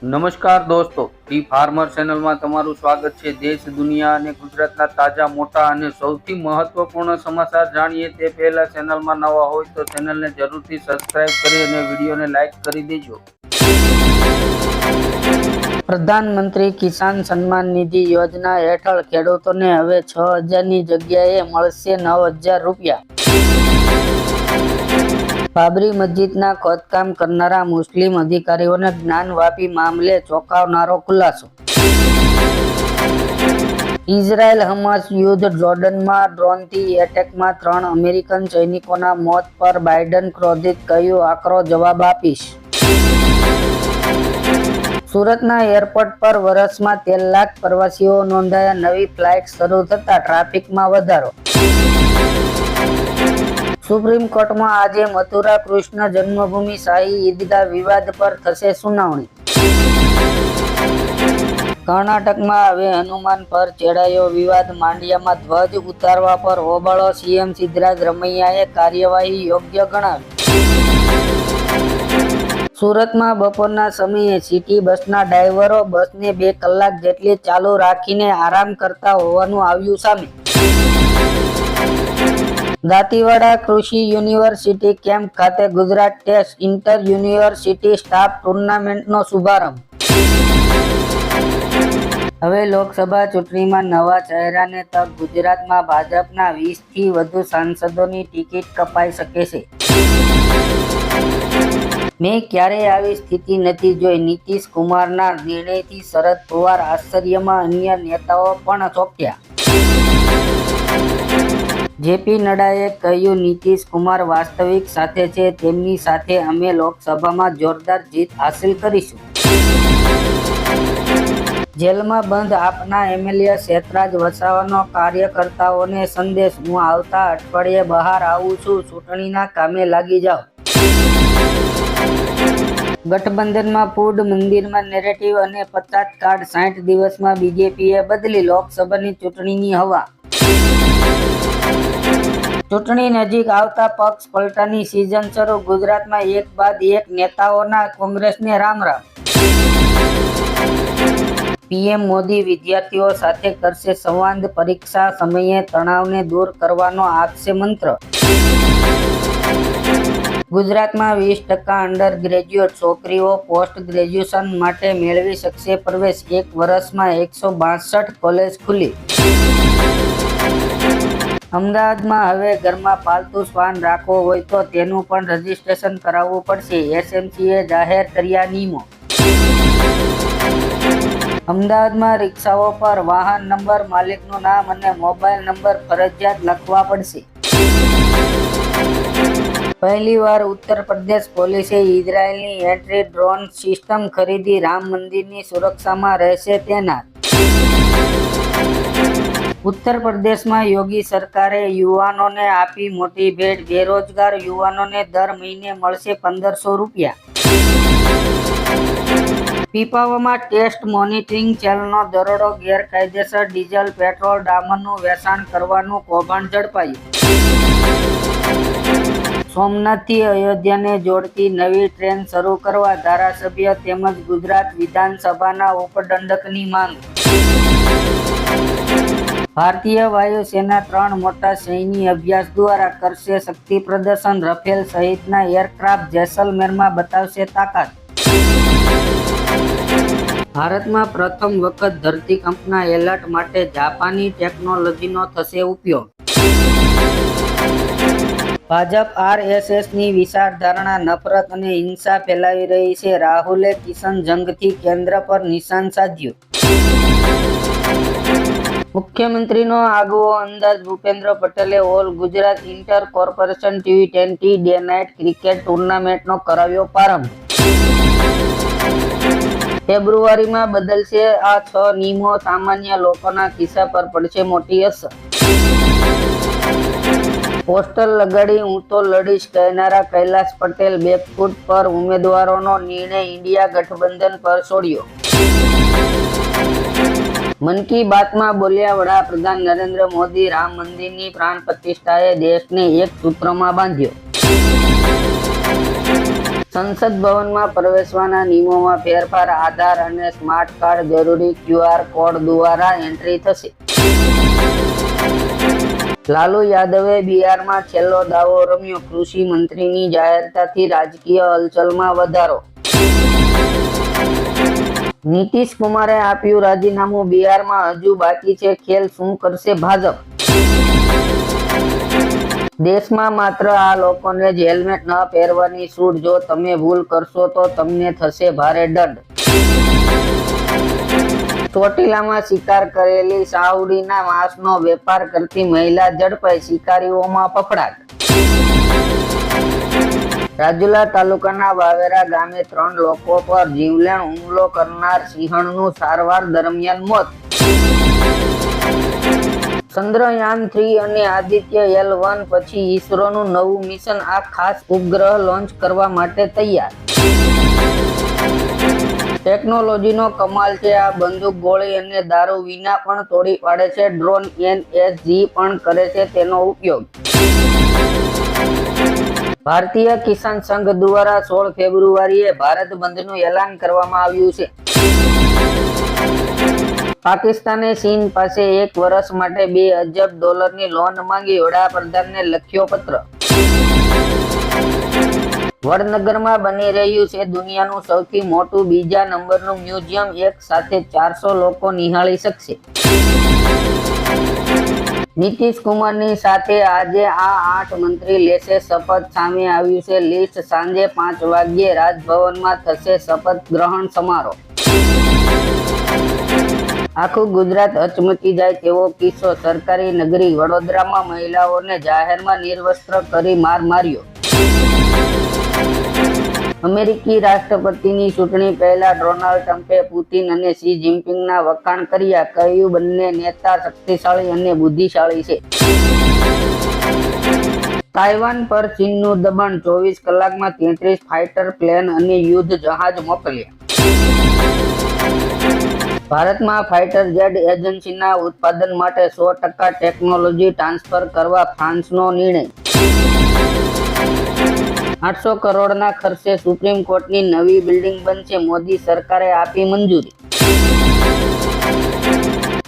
નમસ્કાર દોસ્તો, T farmer ચેનલમાં તમારું સ્વાગત છે। દેશ, દુનિયા અને ગુજરાતના તાજા, મોટા અને સૌથી મહત્વપૂર્ણ સમાચાર જાણીએ તે પહેલા ચેનલમાં નવા હોય તો ચેનલને જરૂરથી સબસ્ક્રાઇબ કરી અને વિડીયોને લાઇક કરી દેજો। પ્રધાનમંત્રી કિસાન સન્માન નિધિ યોજના હેઠળ ખેડૂતોને હવે 6,000ની જગ્યાએ મળશે 9,000 રૂપિયા। બાબરી મસ્જિદના ખોદકામ કરનારા મુસ્લિમ અધિકારીઓને જ્ઞાનવાપી મામલે ચોંકાવનારો ખુલાસો। ઇઝરાયલ હમાસ યુદ્ધ, જોર્ડનમાં ડ્રોનથી એટેકમાં 3 અમેરિકન સૈનિકોના મોત પર બાઇડન ક્રોધિત, કહ્યું આકરો જવાબ આપીશ। સુરતના એરપોર્ટ પર વર્ષમાં 13 લાખ પ્રવાસીઓ નોંધાયા, નવી ફ્લાઇટ શરૂ થતા ટ્રાફિકમાં વધારો। સુપ્રીમ કોર્ટમાં આજે મથુરા કૃષ્ણ જન્મભૂમિ શાહી ઈદગાહ વિવાદ પર થશે સુનાવણી। કર્ણાટકમાં હવે હનુમાન પર છેડાયો વિવાદ, માંડ્યામાં ધ્વજ ઉતારવા પર હોબાળો, સીએમ સિદ્ધરામૈયાએ કાર્યવાહી યોગ્ય ગણાવી। સુરતમાં બપોરના સમયે સિટી બસના ડ્રાઈવરો બસને 2 કલાક જેટલી ચાલુ રાખીને આરામ કરતા હોવાનું આવ્યું સામે। દાંતીવાડા કૃષિ યુનિવર્સિટી કેમ્પ ખાતે Gujarat test inter university staff ટુર્નામેન્ટનો શુભારંભ। હવે લોકસભા ચૂંટણીમાં નવા ચહેરાને તક, ગુજરાતમાં ભાજપના 20થી વધુ સાંસદોની ટિકિટ કપાઈ શકે છે। મેં ક્યારેય આવી સ્થિતિ નથી જોઈ, નીતિશ કુમારના નિર્ણયથી શરદ પવાર આશ્ચર્યમાં, અન્ય નેતાઓ પણ ચોંક્યા। જેપી નડ્ડાએ કહ્યું નીતિશ કુમાર વાસ્તવિક સાથે છે, તેમની સાથે અમે લોકસભામાં જોરદાર જીત હાંસલ કરીશું। જેલમાં બંધ આપના એમએલએ શેતરાજ વસાવાનો કાર્યકર્તાઓને સંદેશ, હું આવતા અઠવાડિયે બહાર આવું છું, ચૂંટણીના કામે લાગી જાઓ। ગઠબંધનમાં ફૂડ મંદિરમાં નેરેટિવ અને 50 કાર્ડ, 60 દિવસમાં બીજેપીએ બદલી લોકસભાની ચૂંટણીની હવા। ચૂંટણી નજીક આવતા પક્ષ પલટાની સિઝન શરૂ, ગુજરાતમાં એક બાદ એક નેતાઓના કોંગ્રેસને રામ રામ। પીએમ મોદી વિદ્યાર્થીઓ સાથે કરશે સંવાદ, પરીક્ષા સમયે તણાવને દૂર કરવાનો આપશે મંત્ર। ગુજરાતમાં 20% અંડર ગ્રેજ્યુએટ છોકરીઓ પોસ્ટ ગ્રેજ્યુએશન માટે મેળવી શકશે પ્રવેશ, 1 વર્ષમાં 162 કોલેજ ખુલી। અમદાવાદમાં હવે ઘરમાં પાલતુ શ્વાન રાખવો હોય તો તેનું પણ રજીસ્ટ્રેશન કરાવવું પડશે, એસએમસીએ જાહેર કર્યા નિયમો। અમદાવાદમાં રિક્ષાઓ પર વાહન નંબર, માલિકનું નામ અને મોબાઈલ નંબર ફરજિયાત લખવા પડશે। પહેલીવાર ઉત્તર પ્રદેશ પોલીસે ઇઝરાયલની એન્ટી ડ્રોન સિસ્ટમ ખરીદી, રામ મંદિરની સુરક્ષામાં રહેશે તૈનાત। ઉત્તર પ્રદેશમાં યોગી સરકારે યુવાનોને આપી મોટી ભેટ, બેરોજગાર યુવાનોને દર મહિને મળશે 1,500 રૂપિયા। પીપાવાવમાં ટેસ્ટ મોનિટરિંગ સેલનો દરોડો, ગેરકાયદેસર ડીઝલ, પેટ્રોલ, ડામરનું વેચાણ કરવાનું કૌભાંડ ઝડપાયું। સોમનાથથી અયોધ્યાને જોડતી નવી ટ્રેન શરૂ કરવા ધારાસભ્ય તેમજ ગુજરાત વિધાનસભાના ઉપદંડકની માંગ। ભારતીય વાયુસેના 3 મોટા સૈન્ય અભ્યાસ દ્વારા કરશે શક્તિ પ્રદર્શન, રફેલ સહિતના એરક્રાફ્ટ જેસલમેરમાં બતાવશે તાકાત। ભારતમાં પ્રથમ વખત ધરતીકંપના એલર્ટ માટે જાપાની ટેકનોલોજીનો થશે ઉપયોગ। ભાજપ આરએસએસની વિચારધારણા નફરત અને હિંસા ફેલાવી રહી છે, રાહુલે કિશન જંગથી કેન્દ્ર પર નિશાન સાધ્યું। મુખ્યમંત્રીનો આગવો અંદાજ, ભૂપેન્દ્ર પટેલે all Gujarat inter corporation T20 day night cricket ટુર્નામેન્ટનો કરાવ્યો પ્રારંભ। ફેબ્રુઆરીમાં બદલશે આ 6 નિયમો, સામાન્ય લોકોના ખિસ્સા પર પડશે મોટી અસર। પોસ્ટર લગાડી હું તો લડીશ કહેનારા કૈલાશ પટેલ બેકફૂટ પર, ઉમેદવારોનો નિર્ણય ઇન્ડિયા ગઠબંધન પર છોડ્યો। મન કી બાતમાં બોલ્યા વડાપ્રધાન નરેન્દ્ર મોદી, રામ મંદિરની પ્રાણ પ્રતિષ્ઠાએ દેશને એક સૂત્રમાં બાંધ્યો। સંસદ ભવનમાં પ્રવેશવાના નિયમોમાં ફેરફાર, આધાર અને સ્માર્ટ કાર્ડ જરૂરી QR કોડ દ્વારા એન્ટ્રી થશે. લાલુ યાદવે બિહારમાં છેલ્લો દાવો રમ્યો, કૃષિ મંત્રીની જાહેરાતથી રાજકીય હલચલમાં વધારો. નીતિશ કુમારે આપ્યું રાજીનામું, બિહારમાં હજુ બાકી છે ખેલ, શું કરશે ભાજપ? દેશમાં માત્ર આ લોકોને જ હેલ્મેટ ન પહેરવાની છૂટ, જો તમે ભૂલ કરશો તો તમને થશે ભારે દંડ. ચોટીલામાં શિકાર કરેલી સાવડીના માંસનો વેપાર કરતી મહિલા ઝડપાઈ, શિકારીઓમાં ફફડાટ. રાજુલા તાલુકાના વાવેરા ગામે 3 લોકો પર જીવલેણ હુમલો કરનાર સિંહણનું સારવાર દરમિયાન મોત. ચંદ્રયાન-3 અને આદિત્ય L1 પછી ઈસરોનું નવું મિશન, આ ખાસ ઉપગ્રહ લોન્ચ કરવા માટે તૈયાર. ટેકનોલોજીનો કમાલ છે આ બંદૂક, ગોળી અને દારૂ વિના પણ તોડી પાડે છે ડ્રોન. NSG પણ કરે છે તેનો ઉપયોગ. ભારતીય કિસાન સંઘ દ્વારા 16 ફેબ્રુઆરીએ ભારત બંધનું એલાન કરવામાં આવ્યું છે. પાકિસ્તાને ચીન પાસે 1 વર્ષ માટે $2 અબજની લોન માંગી, વડાપ્રધાનને લખ્યો પત્ર. વડનગરમાં બની રહ્યું છે દુનિયાનું સૌથી મોટું બીજા નંબરનું મ્યુઝિયમ, એક સાથે 400 લોકો નિહાળી શકશે. નીતિશ કુમારની સાથે આજે આ 8 મંત્રી લેશે શપથ, સામે આવ્યું છે લિસ્ટ. સાંજે 5 વાગ્યે રાજભવનમાં થશે શપથ ગ્રહણ સમારોહ. આખું ગુજરાત હચમચી જાય તેવો કિસ્સો, સરકારી નગરી વડોદરામાં મહિલાઓને જાહેરમાં નિર્વસ્ત્ર કરી માર માર્યો. અમેરિકી રાષ્ટ્રપતિની ચૂંટણી પહેલા ડોનાલ્ડ ટ્રમ્પે પુતિન અને શી જિનપિંગના વખાણ કર્યા, કહ્યું બંને નેતા શક્તિશાળી અને બુદ્ધિશાળી છે. તાઇવાન પર ચીનનું દબાણ, 24 કલાકમાં 33 ફાઇટર પ્લેન અને યુદ્ધ જહાજ મોકલ્યા. ભારતમાં ફાઇટર જેટ એજન્સીના ઉત્પાદન માટે 100% ટેકનોલોજી ટ્રાન્સફર કરવા ફ્રાન્સનો નિર્ણય. 800 કરોડના ખર્ચે સુપ્રીમ કોર્ટની નવી બિલ્ડિંગ બનશે, મોદી સરકારે આપી મંજૂરી.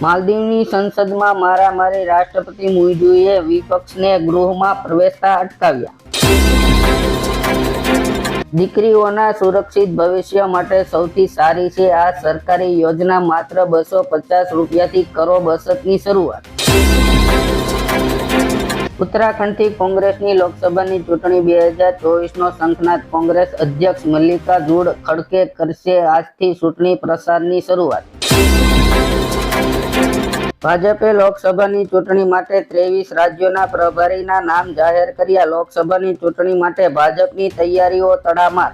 માલદીવની સંસદમાં મારામારી, રાષ્ટ્રપતિ મુઇઝુએ વિપક્ષને ગૃહમાં પ્રવેશતા અટકાવ્યા. દીકરીઓના સુરક્ષિત ભવિષ્ય માટે સૌથી સારી છે આ સરકારી યોજના, માત્ર 250 રૂપિયાથી કરો બચતની શરૂઆત. ઉત્તરાખંડથી કોંગ્રેસની લોકસભાની ચૂંટણી 2024નો શંખનાદ, કોંગ્રેસ અધ્યક્ષ મલ્લિકાર્જુન ખડગે કરશે આજથી ચૂંટણી પ્રચારની શરૂઆત. ભાજપે લોકસભાની ચૂંટણી માટે 23 રાજ્યોના પ્રભારીના નામ જાહેર કર્યા. લોકસભાની ચૂંટણી માટે ભાજપની તૈયારીઓ તડામાર.